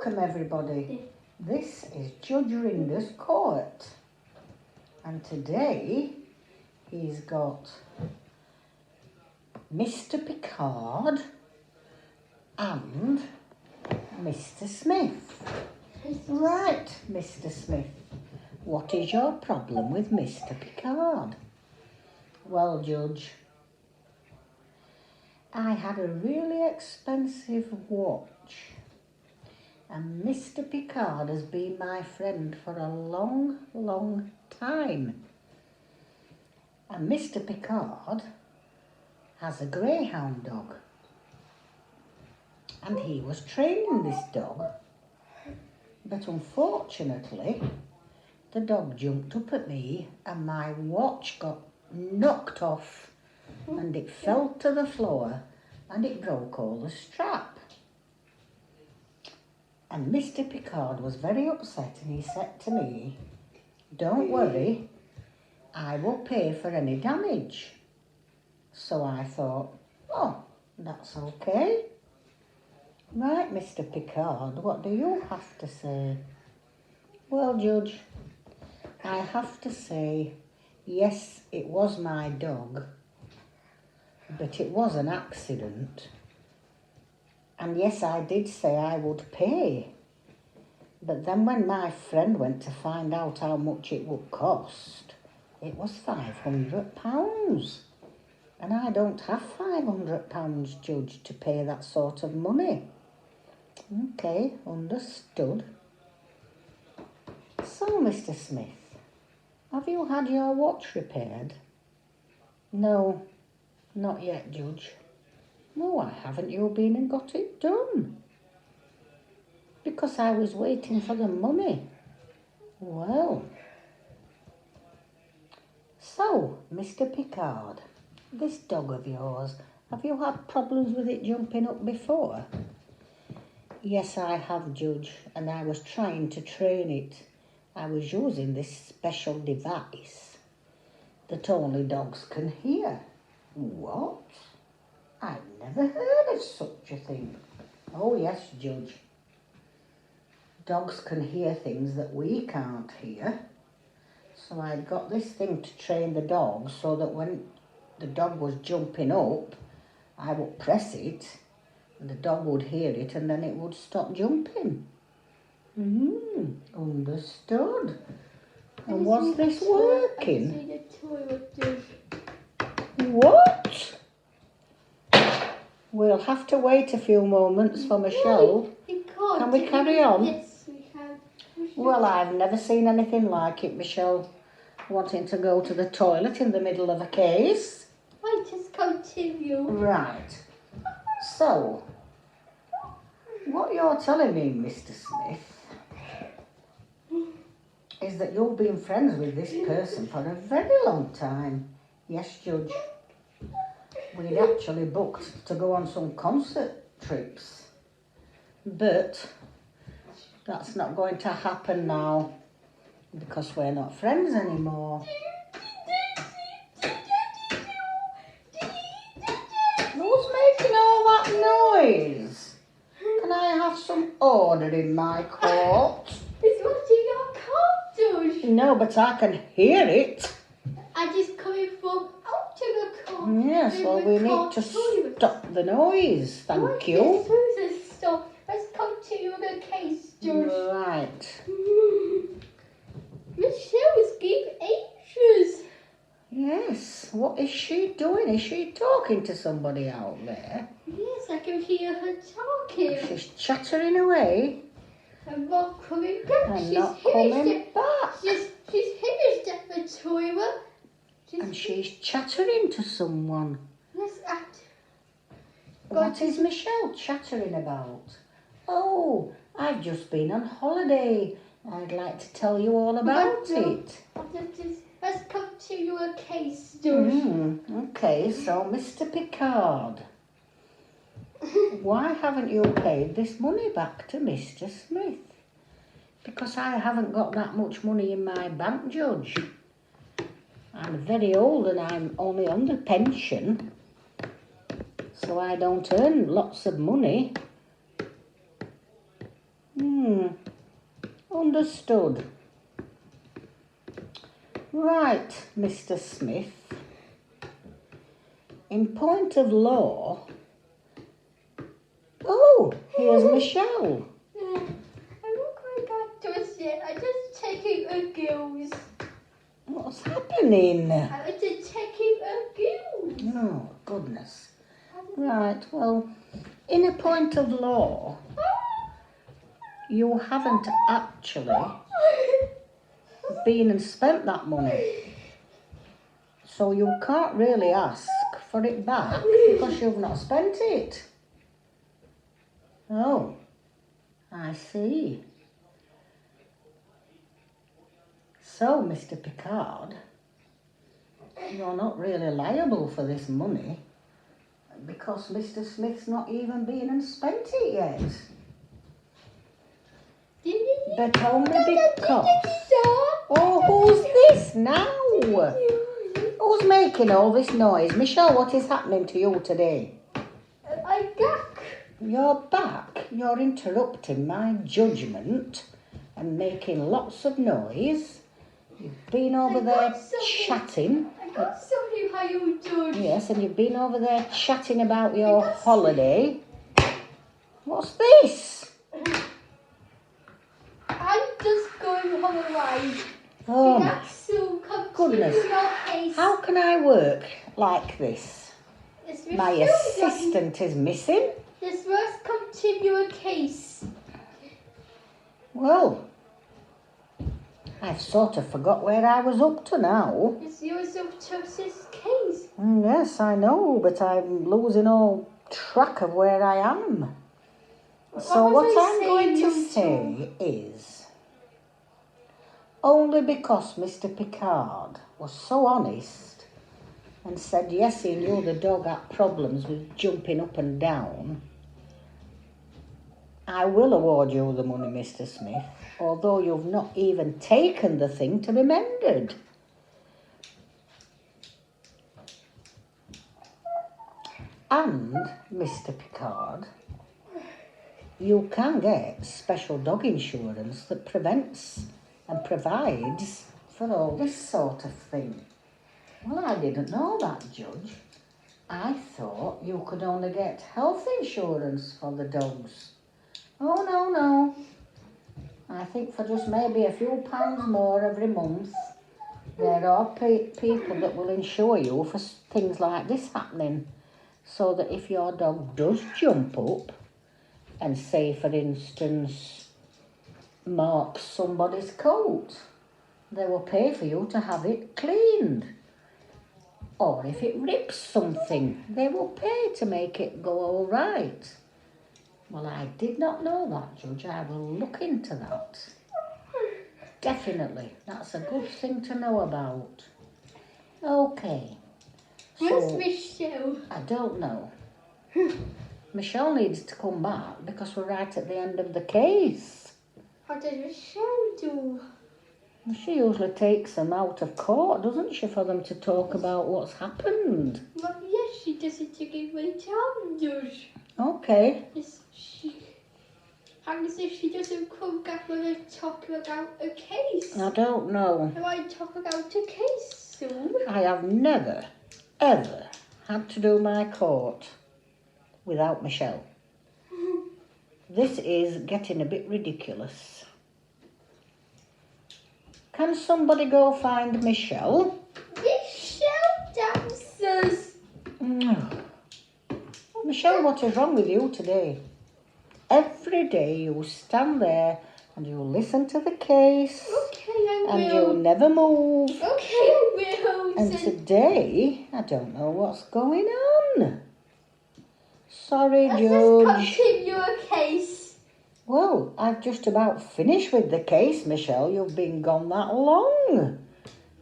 Welcome everybody. This is Judge Rinder's court. And today he's got Mr. Picard and Mr. Smith. Right, Mr. Smith. What is your problem with Mr. Picard? Well, Judge, I had a really expensive watch. And Mr. Picard has been my friend for a long, long time. And Mr. Picard has a greyhound dog. And he was training this dog. But unfortunately, the dog jumped up at me and my watch got knocked off and it fell to the floor and it broke all the strap. And Mr. Picard was very upset and he said to me, "Don't worry, I will pay for any damage." So I thought, oh, that's okay. Right, Mr. Picard, what do you have to say? Well, Judge, I have to say, yes, it was my dog, but it was an accident. And yes, I did say I would pay. But then when my friend went to find out how much it would cost, it was £500. And I don't have £500, Judge, to pay that sort of money. Okay, understood. So, Mr. Smith, have you had your watch repaired? No, not yet, Judge. No, why haven't you been and got it done? Because I was waiting for the money. Well, so, Mr. Picard, this dog of yours, have you had problems with it jumping up before? Yes, I have, Judge, and I was trying to train it. I was using this special device that only dogs can hear. What? I've never heard of such a thing. Oh yes, Judge. Dogs can hear things that we can't hear. So I got this thing to train the dog so that when the dog was jumping up, I would press it and the dog would hear it and then it would stop jumping. Understood. And was this working? What? We'll have to wait a few moments for Michelle. Can we carry on? Yes, we can. Well, I've never seen anything like it, Michelle. Wanting to go to the toilet in the middle of a case. I just continue. Right. So, what you're telling me, Mr. Smith, is that you've been friends with this person for a very long time. Yes, Judge. We'd actually booked to go on some concert trips. But that's not going to happen now because we're not friends anymore. Who's making all that noise? Can I have some order in my court? It's not in your car, Judge. No, but I can hear it. I just coming from out of the car. Yes, well, we need to stop the noise. Thank you. Stop. Let's continue the case, Judge. Right. Michelle is getting anxious. Yes, what is she doing? Is she talking to somebody out there? Yes, I can hear her talking. She's chattering away I'm not coming back. and not coming back. She's finished at the toilet. And she's chattering to someone. Yes, What is Michelle chattering about? Oh, I've just been on holiday. I'd like to tell you all about it. Let's continue a case, Judge. Okay, so Mr. Picard, why haven't you paid this money back to Mr. Smith? Because I haven't got that much money in my bank, Judge. I'm very old and I'm only on the pension, so I don't earn lots of money. Understood. Right, Mr. Smith. In point of law... Oh, here's Michelle. I look like I just yet. I just checking her gills. What's happening? I was just checking her gills. Oh, goodness. Right, well, in a point of law, you haven't actually been and spent that money. So you can't really ask for it back because you've not spent it. Oh, I see. So, Mr. Picard, you're not really liable for this money because Mr. Smith's not even been and spent it yet. But only because... Oh, who's this now? Who's making all this noise? Michelle, what is happening to you today? I'm back. You're back. You're interrupting my judgment and making lots of noise. You've been over there chatting. I got something how you judge. Yes, and you've been over there chatting about your holiday. What's this? I'm just going on a ride. Oh, my That's so goodness. How can I work like this? My assistant is missing. This must continue a case. Well, I've sort of forgot where I was up to now. It's yours of Joseph's case. Yes, I know, but I'm losing all track of where I am. So what I'm going to say is, only because Mr. Picard was so honest and said yes, he knew the dog had problems with jumping up and down, I will award you the money, Mr. Smith, although you've not even taken the thing to be mended. And, Mr. Picard, you can get special dog insurance that prevents and provides for all this sort of thing. Well, I didn't know that, Judge. I thought you could only get health insurance for the dogs. Oh, no. I think for just maybe a few pounds more every month, there are people that will insure you for things like this happening. So that if your dog does jump up and say, for instance, marks somebody's coat, they will pay for you to have it cleaned. Or if it rips something, they will pay to make it go all right. Well, I did not know that, Judge. I will look into that. Definitely. That's a good thing to know about. Okay. Where's So, Michelle? I don't know. Michelle needs to come back because we're right at the end of the case. What does Michelle do? She usually takes them out of court, doesn't she, for them to talk about what's happened. Well, yes, she does it to give me challenges. Okay. Yes, and as if she doesn't come back with a talk about a case. I don't know. I might talk about a case soon. I have never, ever had to do my court without Michelle. This is getting a bit ridiculous. Can somebody go find Michelle? Michelle dances. Michelle, what is wrong with you today? Every day you stand there and you listen to the case. Okay, I will. And you never move. Okay, I will. And today, I don't know what's going on. Sorry, Let's Judge. just continue a case. Well, I've just about finished with the case, Michelle. You've been gone that long.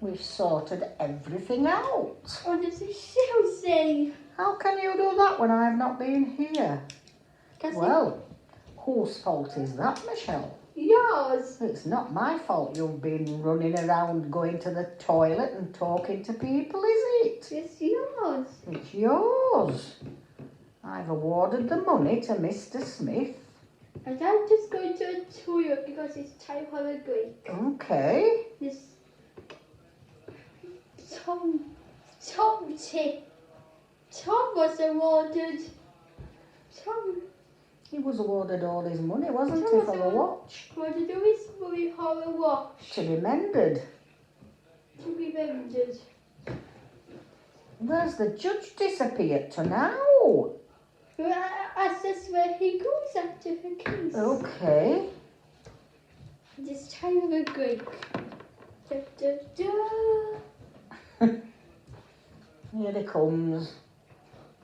We've sorted everything out. What does Michelle say? How can you do that when I've not been here? Well, whose fault is that, Michelle? Yours. It's not my fault you've been running around going to the toilet and talking to people, is it? It's yours. It's yours. I've awarded the money to Mr. Smith. And I'm just going to a toilet because it's time for a break. Okay. This Tom was awarded. He was awarded all his money, wasn't he, Tom was for the watch? awarded all his money for a watch. To be mended. To be mended. Where's the judge disappeared to now? Well, that's where he goes after the case. Okay. This time of a break. Da, da, da. Here he comes.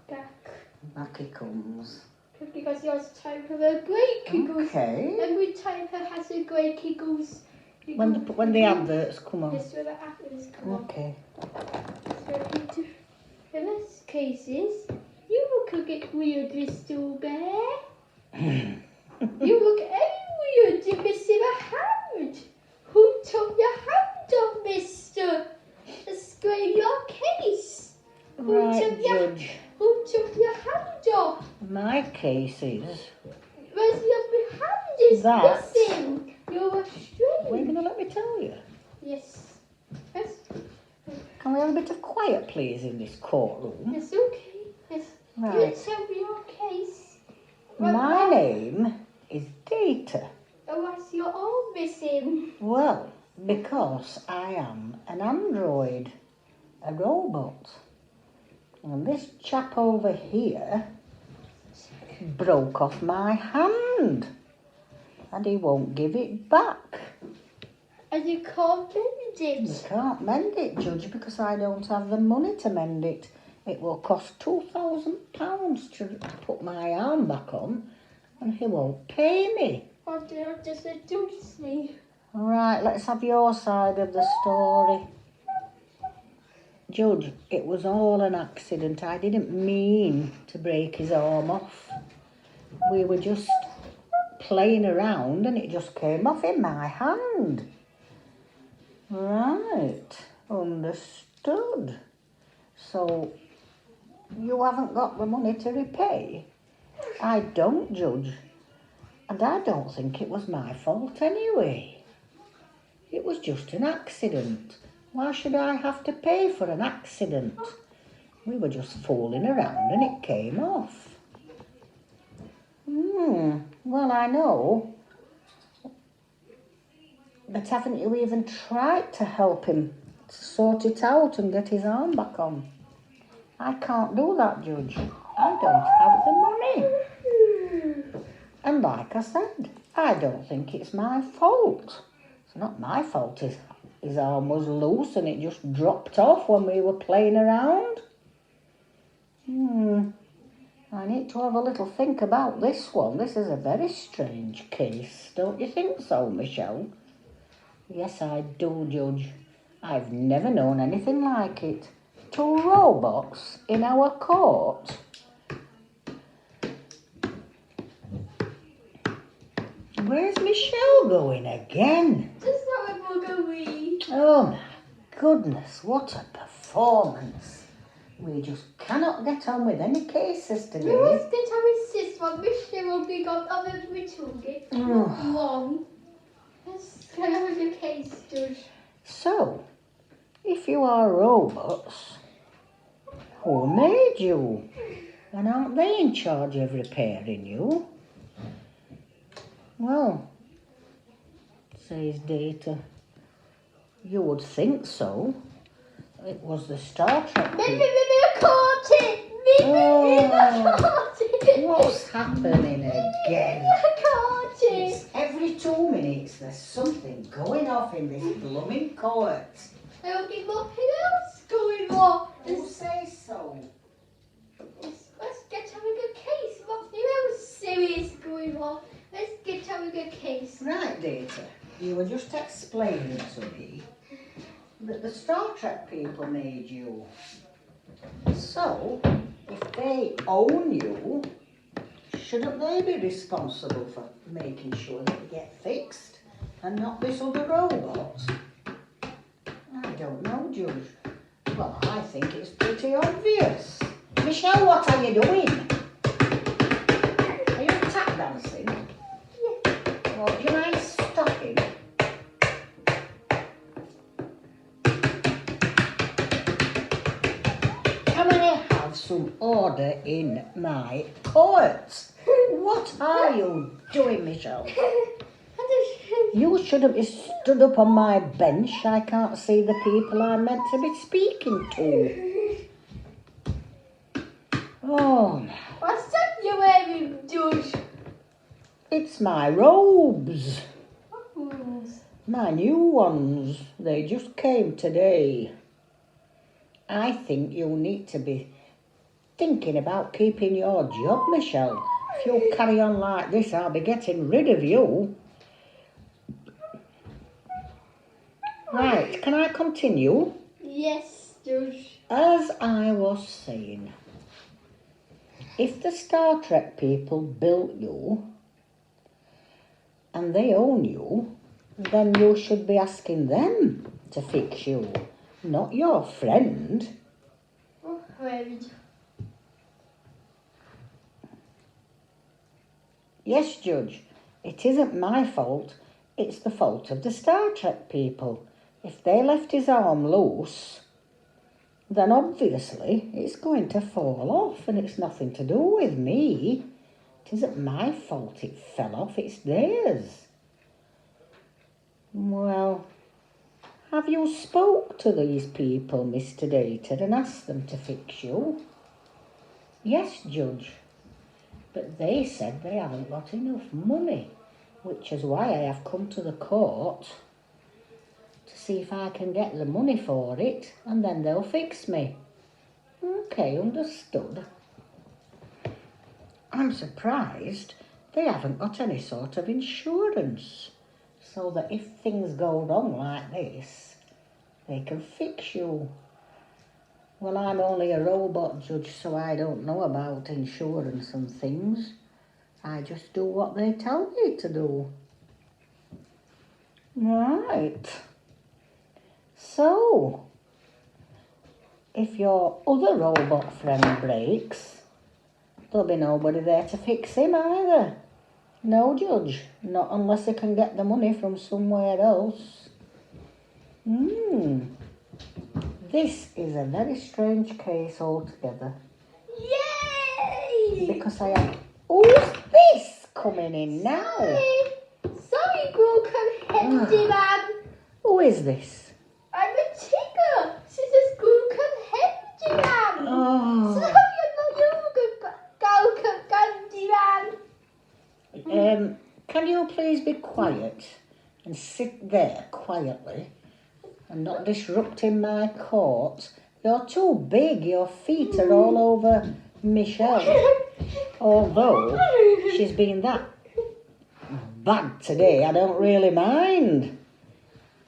Back. Back he comes. Because he has time for a break. He goes. Okay. Every time he has a break, he goes. When the adverts come on. Yes, when the adverts come on. Okay. So in this cases, you look a bit weird, Mr. Bear. You look very weird. You're missing a hand. Who took your hand off, Mister? Explain your case. Right, Judge. Who took your hand off? My case is Where's your hand is that. missing? You're strange. Were you going to let me tell you? Yes. Yes. Can we have a bit of quiet, please, in this courtroom? It's okay. Yes. Right. You tell me your case. My name is Data. Oh, what's your arm missing? Well, because I am an android, a robot. And this chap over here broke off my hand. And he won't give it back. And you can't mend You it. can't mend it, Judge, because I don't have the money to mend it. It will cost £2,000 to put my arm back on, and he won't pay me. Oh, dear, just seduce me. All right, let's have your side of the story. Judge, it was all an accident. I didn't mean to break his arm off. We were just playing around and it just came off in my hand. Right, understood. So, you haven't got the money to repay? I don't, Judge. And I don't think it was my fault anyway. It was just an accident. Why should I have to pay for an accident? We were just fooling around and it came off. Well, I know. But haven't you even tried to help him to sort it out and get his arm back on? I can't do that, Judge. I don't have the money. And like I said, I don't think it's my fault. It's not my fault his arm was loose and it just dropped off when we were playing around. I need to have a little think about this one. This is a very strange case. Don't you think so, Michelle? Yes, I do, Judge. I've never known anything like it. 2 robots in our court. Where's Michelle going again? Just have a buggery. Oh my goodness, what a performance. We just cannot get on with any cases today. We must get our sister one. Michelle will be gone on the return. Long. Let's get on with the case, Judge. So, if you are robots, who made you? And aren't they in charge of repairing you? Well, says Data, you would think so. It was the Star Trek people. I caught it! I caught it! What's happening again? I caught it! Every 2 minutes there's something going off in this blooming court. There'll be nothing else going on. Who says so? Let's get having a case. Nothing else serious going on. Let's get having a case. Right, Data. You were just explaining to me that the Star Trek people made you. So, if they own you, shouldn't they be responsible for making sure that you get fixed and not this other robot? I don't know, Judge. Well, I think it's pretty obvious. Michelle, what are you doing? Are you tap dancing? Oh, do you mind stopping? Can I have some order in my court? What are you doing, Michelle? You shouldn't be stood up on my bench. I can't see the people I'm meant to be speaking to. Oh, What's that you're wearing, George? it's my robes. Oh, My new ones. They just came today. I think you need to be thinking about keeping your job, Michelle. If you carry on like this, I'll be getting rid of you. Right, can I continue? yes, George. As I was saying, if the Star Trek people built you and they own you, then you should be asking them to fix you, not your friend. Oh, well, Yes, Judge, it isn't my fault. It's the fault of the Star Trek people. If they left his arm loose, then obviously it's going to fall off, and it's nothing to do with me. It isn't my fault it fell off, it's theirs. Well, have you spoke to these people, Mr. Data, and asked them to fix you? Yes, Judge, but they said they haven't got enough money, which is why I have come to the court to see if I can get the money for it, and then they'll fix me. Okay, understood. I'm surprised they haven't got any sort of insurance, so that if things go wrong like this, they can fix you. Well, I'm only a robot, Judge, so I don't know about insurance and things. I just do what they tell me to do. Right. So, if your other robot friend breaks, there'll be nobody there to fix him either. No, Judge, not unless he can get the money from somewhere else. This is a very strange case altogether. yay! Because I have... Who's this coming in now? Sorry, broken head, man. Who is this? I'm a tigger. This is broken head, man. Oh. Sorry, I'm not broken candy, man. Can you please be quiet and sit there quietly and not disrupting my court? You're too big. Your feet are all over Michelle. Although she's been that bad today, I don't really mind.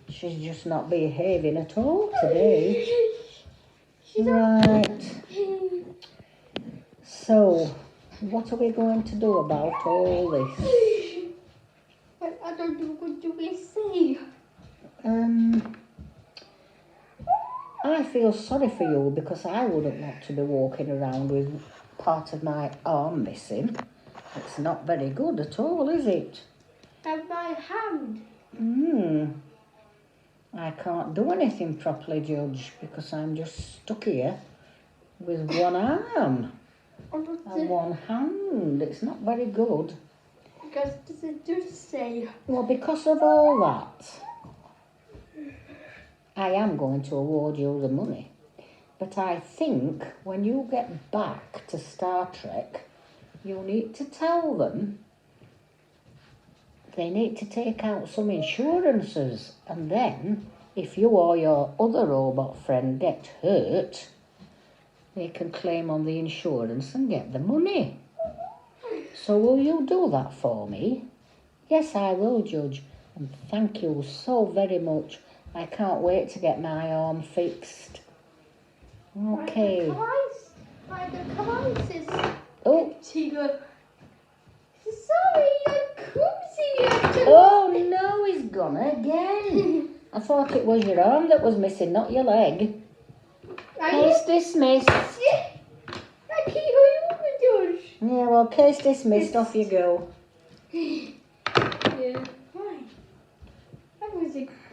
She's just not behaving at all today. Right. So, what are we going to do about all this? I don't know what you will say. I feel sorry for you because I wouldn't want to be walking around with part of my arm missing. It's not very good at all, is it? And my hand. I can't do anything properly, Judge, because I'm just stuck here with one arm and one hand. It's not very good. Because does it just say? Well, because of all that, I am going to award you the money. But I think when you get back to Star Trek, you need to tell them they need to take out some insurances, and then if you or your other robot friend get hurt, they can claim on the insurance and get the money. So will you do that for me? Yes, I will, Judge, and thank you so very much. I can't wait to get my arm fixed. Okay. Come on, sis. Oh. Tigger. Sorry, I'm clumsy. Oh no, he's gone again. I thought it was your arm that was missing, not your leg. Case dismissed. Yeah. I keep you, George. Yeah, well, case dismissed. Off you go. Yeah, fine.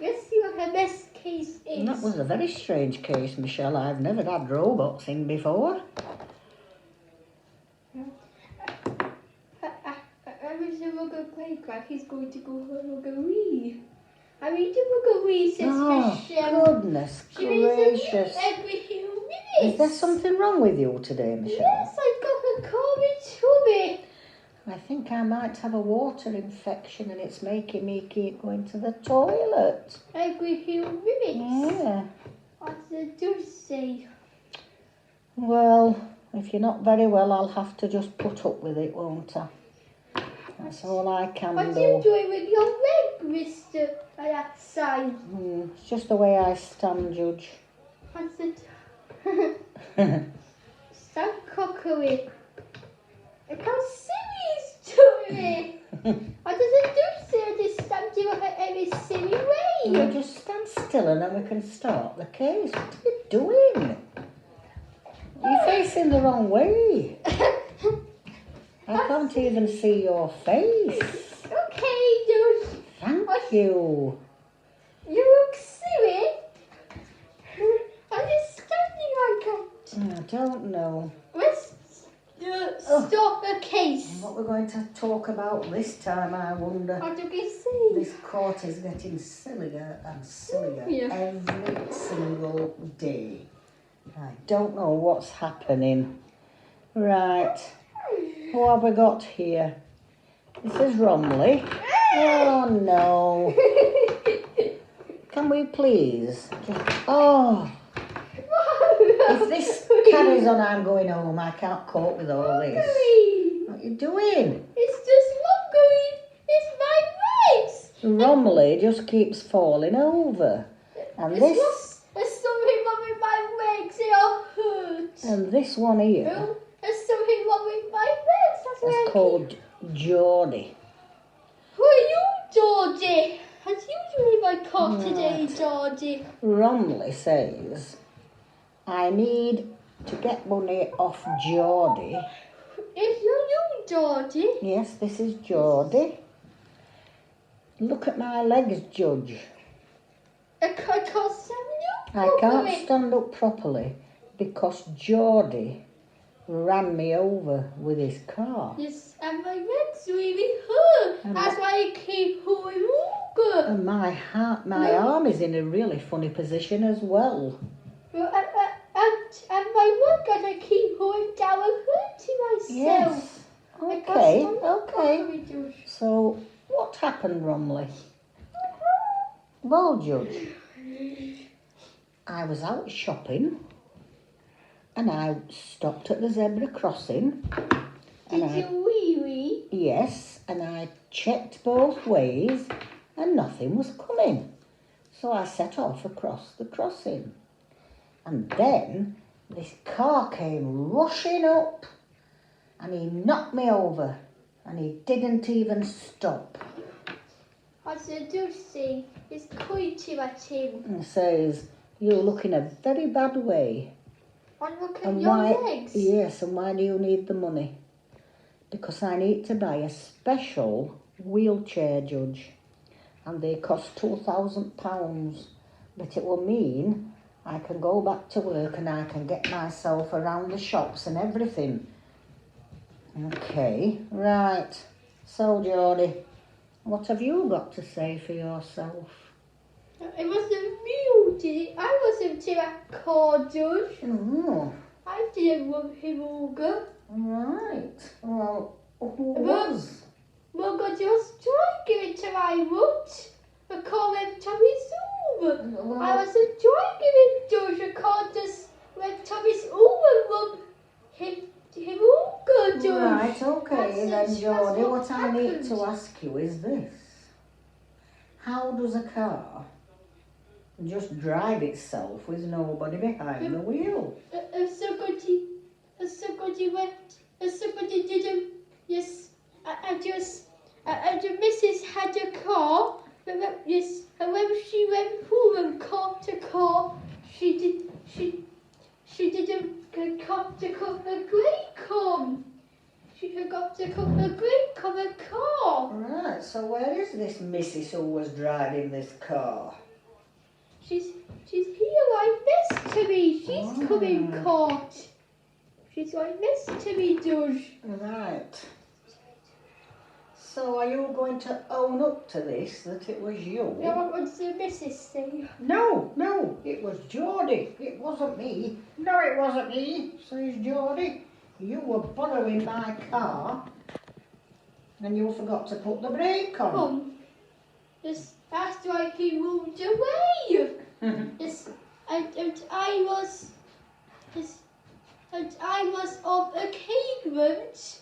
Let's see what her best case is. That was a very strange case, Michelle. I've never had robots in before. I wish the rugger playground. He's going to go for a ruggery. I mean, the ruggery says Oh, goodness gracious. Every few minutes. Is there something wrong with you today, Michelle? Yes, I've got a COVID tummy. I think I might have a water infection and it's making me keep going to the toilet. Every few minutes. Yeah. What does it say? Well, if you're not very well, I'll have to just put up with it, won't I? That's all I can What do. are you doing with your leg, Mr. By that side? It's just the way I stand, Judge. What's it? Stop cookery. Look how silly he's doing it. What does it do, sir? Just stand you in a very silly way. You just stand still and then we can start the case. What are you doing? You're facing the wrong way. I can't even see your face. Okay, dude. Thank you. You look silly. Are you standing like that? I don't know Let's stop the case. what we're going to talk about this time, I wonder. What do we say? This court is getting sillier and sillier every single day. I don't know what's happening. Right. Who have we got here? This is Romley. Oh no. Can we please? Oh. If this carries on, I'm going home. I can't cope with all this. What are you doing? It's just Ruggery. It's my legs. Romley just keeps falling over. And There's something wrong with my legs. They are hurt. And this one here There's something wrong with my legs. That's why is called Geordie. Who are you, Georgie? As usually my car today, Georgie. Romley says, I need to get money off Geordie. Is you, Georgie? Yes, this is Geordie. Look at my legs, Judge. I can't stand up I can't stand up properly because Geordie ran me over with his car. Yes, and my legs really hurt. That's why I keep pulling over. And my arm is in a really funny position as well. And my leg, I keep pulling down and hurting myself. Yes. Okay. So, what happened, Romley? Well, Judge, I was out shopping and I stopped at the zebra crossing. Did you really? Yes, and I checked both ways and nothing was coming. So I set off across the crossing. And then this car came rushing up and he knocked me over and he didn't even stop. What does it do say? It's pointing at him. And says, you look in a very bad way. And look at your legs. Yes, and why do you need the money? Because I need to buy a special wheelchair, Judge. And they cost £2,000. But it will mean I can go back to work and I can get myself around the shops and everything. Okay, right. So, Geordie, what have you got to say for yourself? It wasn't you, did it? I wasn't in that car, Judge. Oh, I didn't run him over. right. Well, who was? Well, God, just driving into my route. The car went Tommy's over. Well, I wasn't driving it, Judge. The car just went Tommy's over and him over, Judge. Right, okay, That's then, Geordie, what what I need to happened. ask you is this. How does a car just drive itself with nobody behind the wheel? If somebody went, if somebody didn't, yes, and the missus had a car, yes, and when she went from car to car, she didn't come to come the grey come. She forgot to cut the brake on the car. Right, so where is this missus who was driving this car? She's here like this to me. She's coming caught. She's like this to me, George. Right. So are you going to own up to this, that it was you? Now what does the missus say? No, it was Geordie. It wasn't me. No, it wasn't me, says Geordie. You were borrowing my car and you forgot to put the brake on. Just after he moved away. Yes, and I was on a pavement,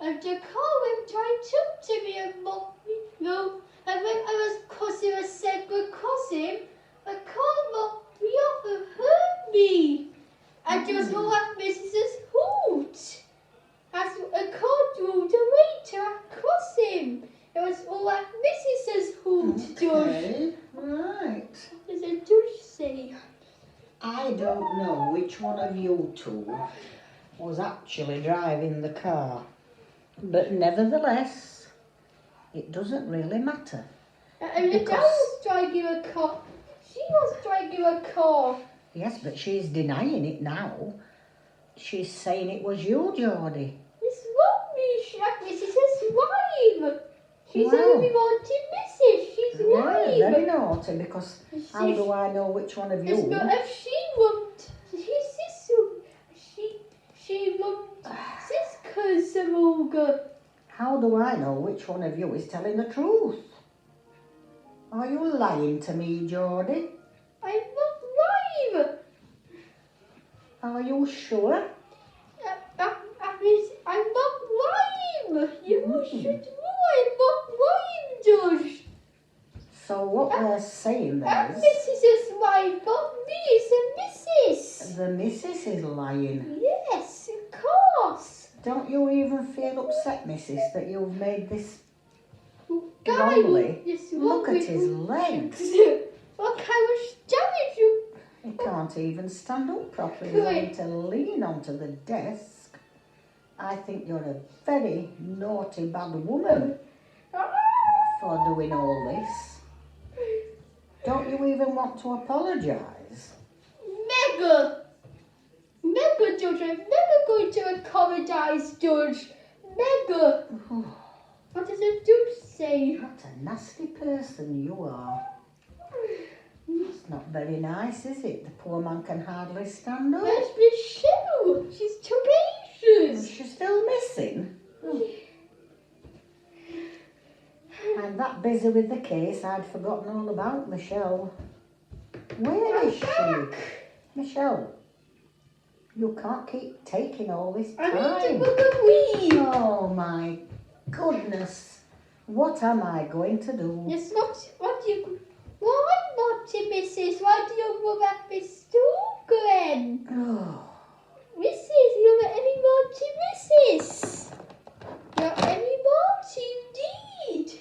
and the car went right up to me and knocked me. No, and when I was crossing a zebra crossing, a car knocked me off and hurt me. And it was all that Mrs. Hoot. As a car drove away to a crossing. It was all that Mrs. Hoot, George. Okay, right. What does a George say? I don't know which one of you two was actually driving the car, but nevertheless, it doesn't really matter. And the dad was driving a car. She was driving a car. Yes, but she's denying it now. She's saying it was you, Geordie. It's not me, Mrs. Wife. She's Wow. only wanting Mrs. She's Right, wife. very naughty, because how do I know which one of you? But if she won't, she won't, Siska's a ogre. How do I know which one of you is telling the truth? Are you lying to me, Geordie? I'm not wife. Are you sure? I'm not wife. You should know I'm not wife, George. So what we're saying I'm then is Mrs. wife, not me. It's a Mrs. the missus is lying. Yes, of course. Don't you even feel upset, missus, that you've made this Guy, wobbly? this Look at wobbly- his legs. Look how much damage you. He can't even stand up properly. He's having to lean onto the desk. I think you're a very naughty, bad woman for doing all this. Don't you even want to apologise? Never, George. I'm never going to apologise, George. Never. What does a George say? What a nasty person you are. It's not very nice, is it? The poor man can hardly stand up. Where's Michelle? She's too Is anxious. she still missing? I'm that busy with the case, I'd forgotten all about Michelle. Where is she? Michelle, you can't keep taking all this I need to time. book a wee. Oh my goodness. What am I going to do? It's not. Why not, Mrs.? Why do you rub at Miss Stoker? Oh, Mrs., you're any naughty Mrs. You're any naughty indeed.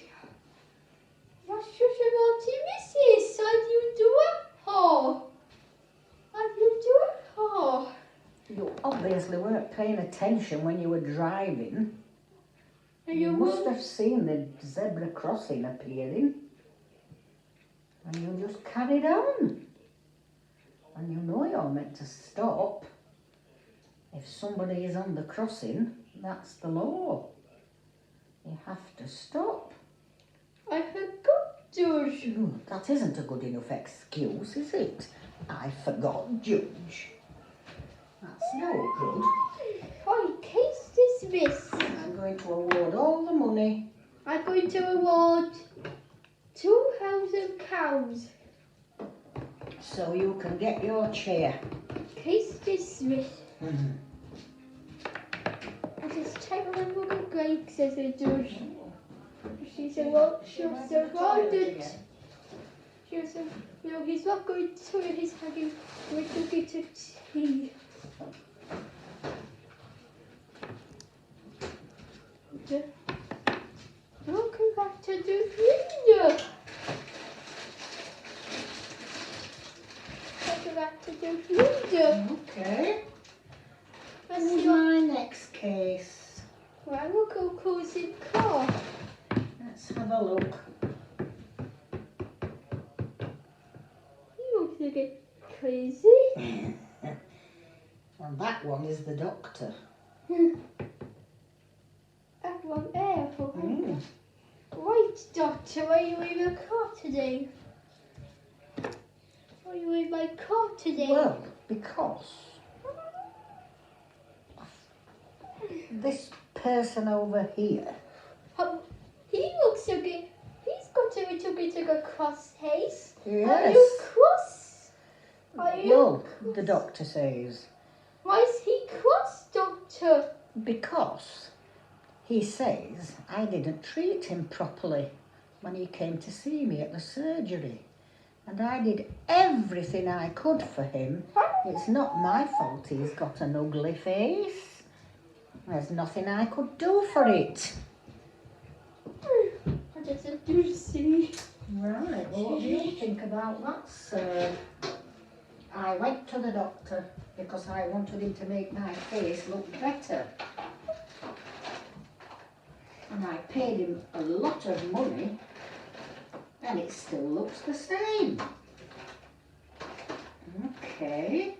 You're such a naughty Mrs. Why do you do it for? Why do you do it for? you obviously weren't paying attention when you were driving. And You you must will. have seen the zebra crossing appearing. And you just carried on. And you know you're meant to stop. If somebody is on the crossing, that's the law. You have to stop. I forgot, George. That isn't a good enough excuse, is it? I forgot, Judge. That's no good. Oh, case dismissed. I'm going to award all the money. I'm going to award £2,000. So you can get your chair. Case dismissed. I just check on the little Greg, says the judge. She said, well, she was surrounded. She was, he's not going to, he's having, we're going to tea. Welcome back to the rinder. Welcome back to the rinder. Okay. Let's Who's see what my next case? have a look. You look a bit crazy. And that one is the doctor. That one there for Mm. Right, doctor, why are you in your car today? Why are you in my car today? Well, because this person over here, He looks a bit, he's got a little bit of a cross face. Are you yes, cross? Are you well, cross? the doctor says, Why is he cross, doctor? because he says I didn't treat him properly when he came to see me at the surgery. And I did everything I could for him. It's not my fault he's got an ugly face. There's nothing I could do for it. I just do see. Right, well, what do you think about that, sir? I went to the doctor because I wanted him to make my face look better. And I paid him a lot of money and it still looks the same. Okay.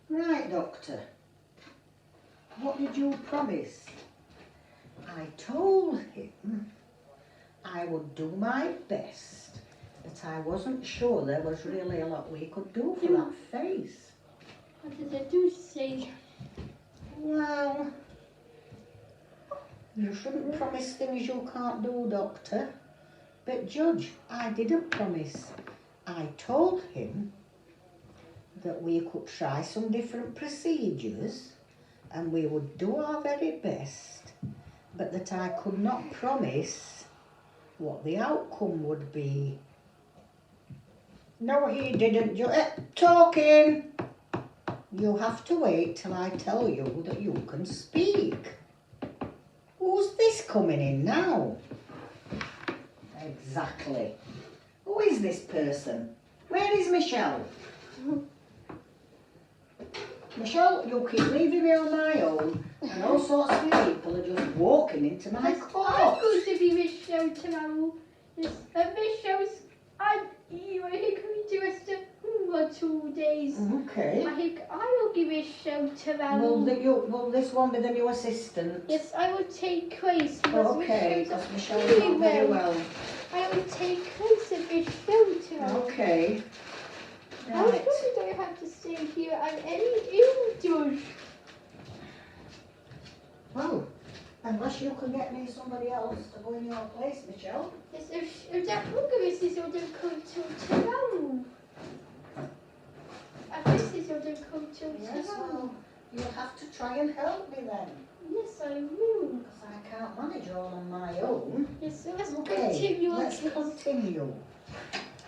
Right, doctor. What did you promise? I told him I would do my best, but I wasn't sure there was really a lot we could do for that face. What did I do say? Well, you shouldn't promise things you can't do, doctor. But Judge, I didn't promise. I told him that we could try some different procedures and we would do our very best, but that I could not promise what the outcome would be. No, he didn't. Talking! You have to wait till I tell you that you can speak. Who's this coming in now? Exactly. Who is this person? Where is Michelle? Michelle, you keep leaving me on my own and all sorts of people are just walking into my I'm court. going to be Michelle tomorrow. Yes, Michelle's, you are coming to us in 1 or 2 days. Okay. I think I will give Michelle tomorrow. Will this one be the new assistant? Yes, I will take place. Okay, because Michelle's not very well. I will take place of Michelle tomorrow. Okay. How Right. long do I have to stay here and any indoors? Well, unless you can get me somebody else to go in your place, Michelle. Yes, if that Mrs. is going to come to tomorrow. This is going to come to Yes, tomorrow. well, you'll have to try and help me then. Yes, I will. Because I can't manage all on my own. Yes, so let's Okay, continue. let's continue.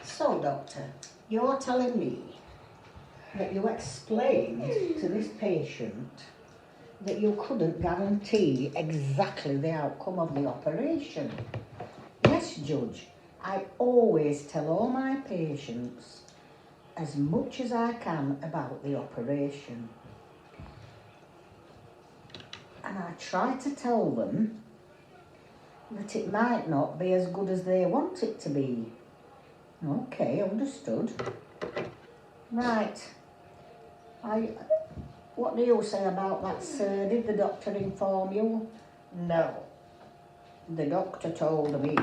So, Doctor, you're telling me that you explained to this patient that you couldn't guarantee exactly the outcome of the operation. Yes, Judge, I always tell all my patients as much as I can about the operation. And I try to tell them that it might not be as good as they want it to be. Okay, understood. Right. What do you say about that, sir? Did the doctor inform you? No. The doctor told me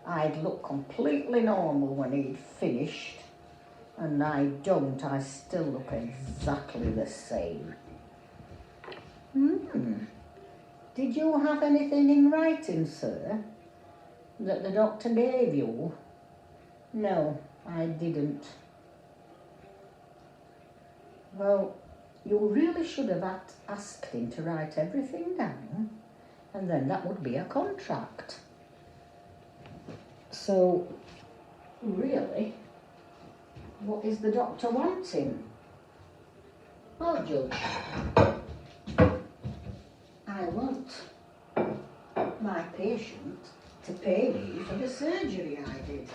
I'd look completely normal when he'd finished, and I don't. I still look exactly the same. Did you have anything in writing, sir, that the doctor gave you? No, I didn't. Well, you really should have asked him to write everything down, and then that would be a contract. So, really, what is the doctor wanting? Well, Judge, I want my patient to pay me for the surgery I did,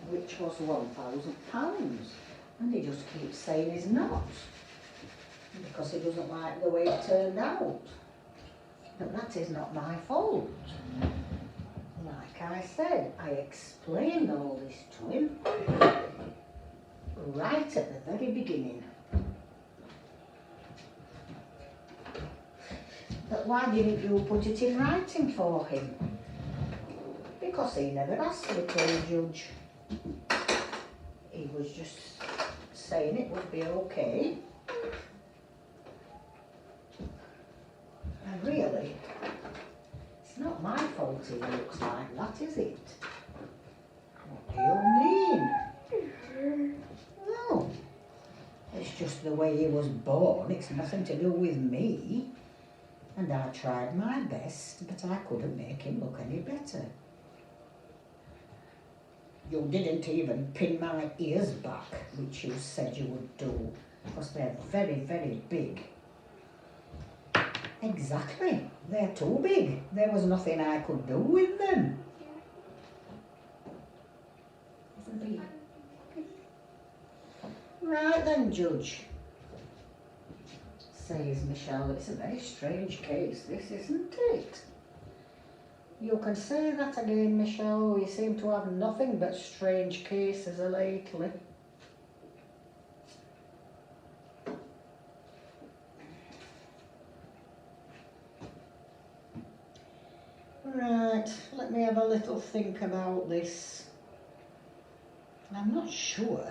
which was £1,000. And he just keeps saying he's not, because he doesn't like the way it turned out. But that is not my fault. I said, I explained all this to him right at the very beginning. But why didn't you put it in writing for him? Because he never asked for it, old Judge. He was just saying it would be okay. And really, it's not my fault he looks like that, is it? What do you mean? No. It's just the way he was born. It's nothing to do with me. And I tried my best, but I couldn't make him look any better. You didn't even pin my ears back, which you said you would do, because they're very, very big. Exactly. They're too big. There was nothing I could do with them. Isn't he? Right then, Judge. Says Michelle, it's a very strange case, this, isn't it? You can say that again, Michelle. You seem to have nothing but strange cases lately. Right, let me have a little think about this. I'm not sure.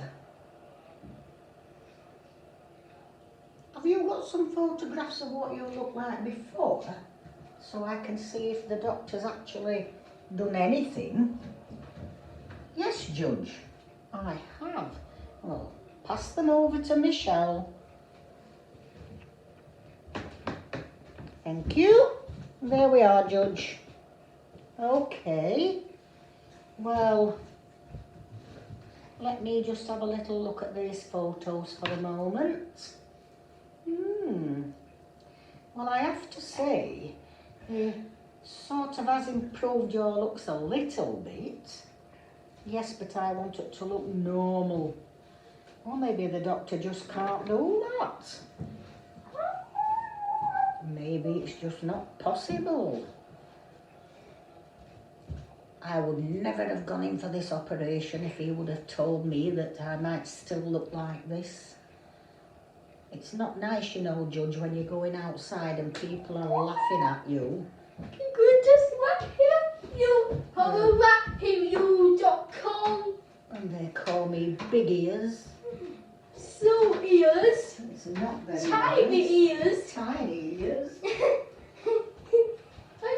Have you got some photographs of what you looked like before? So I can see if the doctor's actually done anything. Yes, Judge, I have. Well, pass them over to Michelle. Thank you. There we are, Judge. Okay. Well, let me just have a little look at these photos for a moment. Well, I have to say, he sort of has improved your looks a little bit. Yes, but I want it to look normal. Or maybe the doctor just can't do that. Maybe it's just not possible. I would never have gone in for this operation if he would have told me that I might still look like this. It's not nice, you know, Judge, when you're going outside and people are laughing at you. You could just whack him, you whack.com. And they call me Big Ears. So ears. It's not very Tiny nice. ears. Tiny ears. I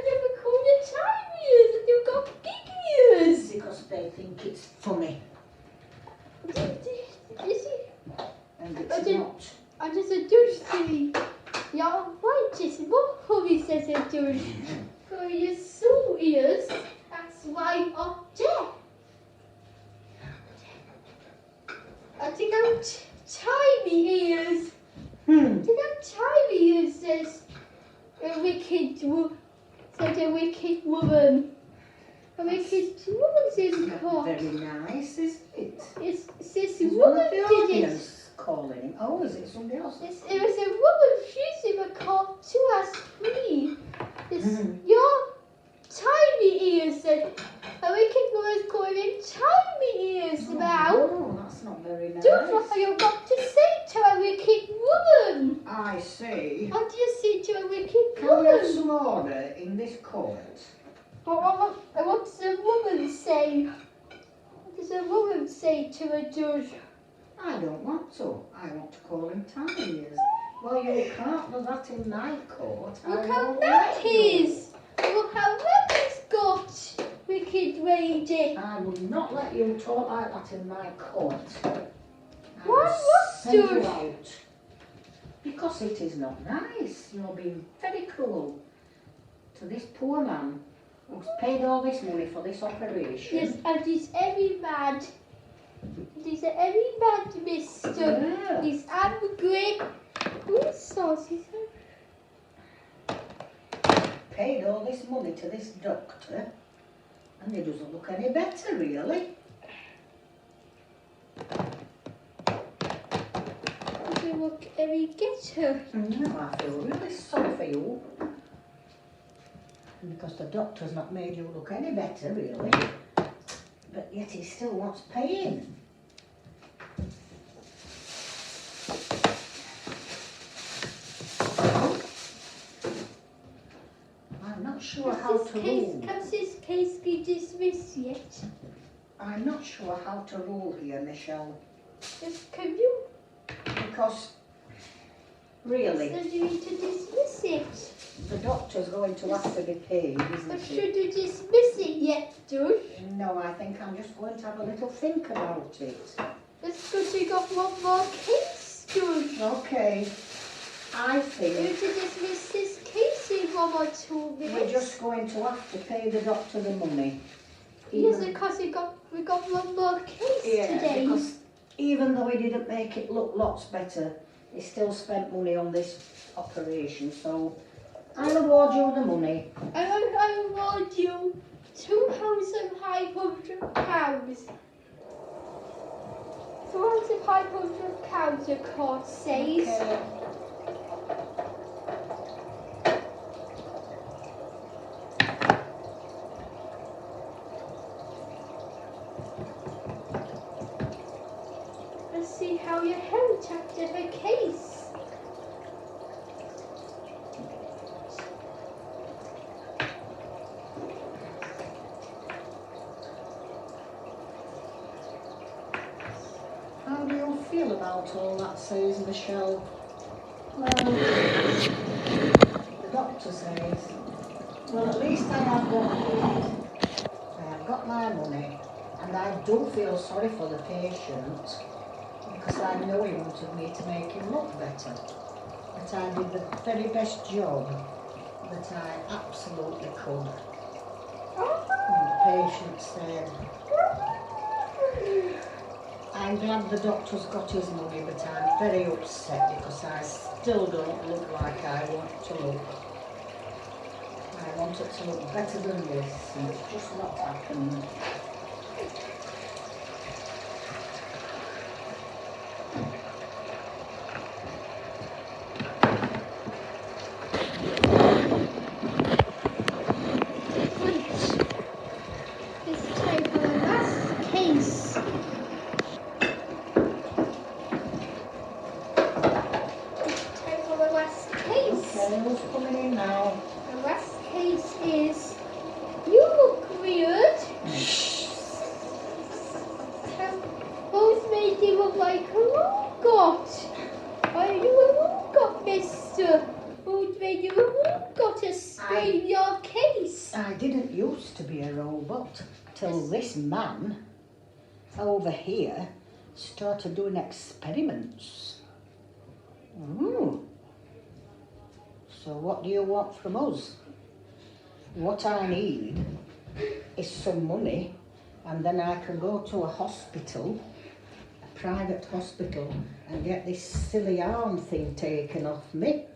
never called you tiny ears. You've got big ears. Because they think it's funny. And it's not. I just a douche silly. Yeah, why just what hobby says a douche? For your so ears, that's why I'm deaf. I think I'm tiny ears. I think I'm tiny ears, says a wicked woman. A wicked woman says Not very nice, is it? It's this Is woman one of the did it. audience calling him? Oh, is it somebody else? It was a woman. She's in the car to ask me. Your tiny ears. A wicked woman's calling in tiny ears about. Oh, that's not very nice. Don't know how you got to say to a wicked woman. I see. How do you say to a wicked Can we have woman? some order in this court? What does a woman say? What does a woman say to a judge? I don't want to. I want to call him tiny ears. Well, you can't do that in my court. Look how that is. Look how that is got. Wicked lady. I would not let you talk like that in my court. I Why will not, send you Judge? out. Because it is not nice. You're being very cruel to this poor man who's paid all this money for this operation. Yes, and he's very mad. He's a very mad mister. Yeah. He's angry. Who's saucy? Paid all this money to this doctor and he doesn't look any better, really. Doesn't look any better. No, I feel really sorry for you. because the doctor's not made you look any better, really. But yet he still wants paying. I'm not sure how to rule. Has this case been dismissed yet? I'm not sure how to rule here, Michelle. Just can you? Because, really, So you need to dismiss it. the doctor's going to have to be paid, But isn't he? should you dismiss it yet, Judge? No, I think I'm just going to have a little think about it. That's good you got one more case, Judge. Okay, I You think need to dismiss this case in 1 or 2 minutes. we're just going to have to pay the doctor the money. Yes, because we got one more case today. Because even though he didn't make it look lots better, he still spent money on this operation, so I'll award you the money. I award you £2,500. £2,500, the court says. Okay. Let's see how you held after the case. How do you feel about all that, says Michelle? Well, the doctor says, well, at least I have got paid. I have got my money, and I do feel sorry for the patient because I know he wanted me to make him look better. But I did the very best job that I absolutely could. And the patient said, I'm glad the doctor's got his money, but I'm very upset because I still don't look like I want to look. I want it to look better than this, and it's just not happened. It's time for the last case. Time for the last case. Okay, who's coming in now? The last case is you look weird. Who's made you look like a robot? Are you a robot, mister? Who's made you a robot to explain your case? I didn't used to be a robot till this man over here started doing experiments. Ooh. So what do you want from us? What I need is some money, and then I can go to a hospital, a private hospital, and get this silly arm thing taken off me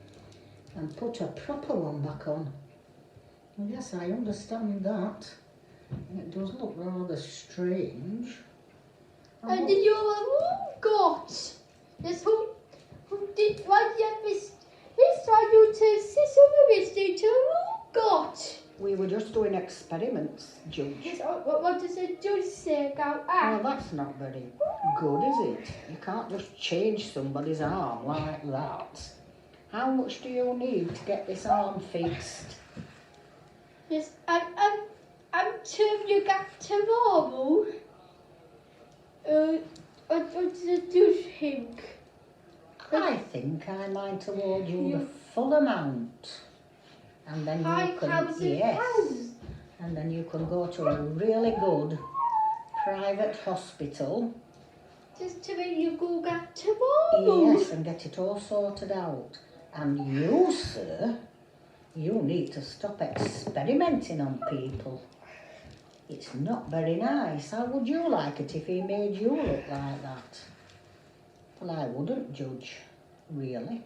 and put a proper one back on. Well, yes, I understand that. It does look rather strange. And you're a robot. Yes, who did why did you miss why you to see someone to a robot? We were just doing experiments, Judge. Yes, what does the judge say about Well, that's not very good, is it? You can't just change somebody's arm like that. How much do you need to get this arm fixed? Yes, I'm sure you got tomorrow. What does the judge think? I think I might award you the full amount. And then you can, £5,000. and then you can go to a really good private hospital. Just to make you go back tomorrow. Yes, and get it all sorted out. And you, sir, you need to stop experimenting on people. It's not very nice. How would you like it if he made you look like that? Well, I wouldn't, Judge, really.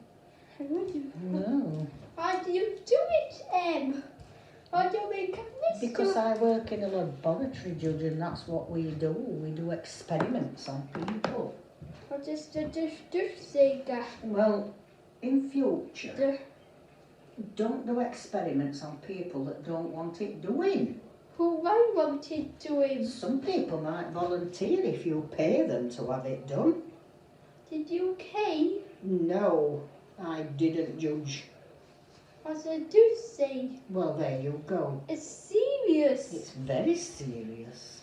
I wouldn't. No, Why do you do it, Em? Why do you make a mistake? because I work in a laboratory, Judge, and that's what we do. We do experiments on people. What does the judge say that? Well, in future, Don't do experiments on people that don't want it doing. Who I wanted to him. Some people might volunteer if you pay them to have it done. Did you pay? No, I didn't, Judge. As I do say, Well, there you go. it's serious. It's very serious.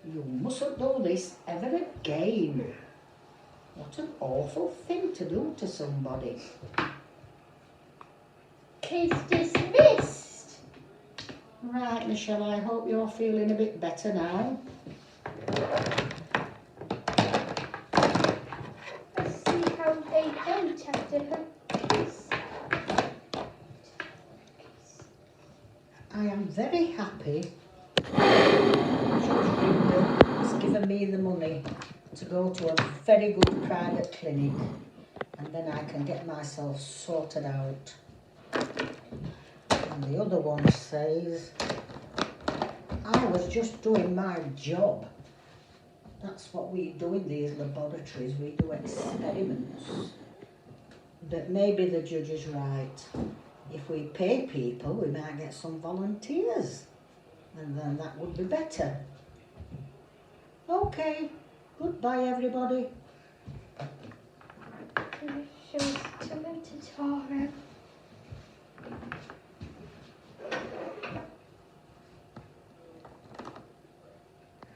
You mustn't do this ever again. What an awful thing to do to somebody. Case dismissed. Right, Michelle, I hope you're feeling a bit better now. Let's see how they don't after her case. I am very happy Judge Rinder has given me the money to go to a very good private clinic, and then I can get myself sorted out. And the other one says, I was just doing my job. That's what we do in these laboratories, we do experiments. But maybe the judge is right. If we pay people, we might get some volunteers, and then that would be better. Okay, goodbye everybody. Shows to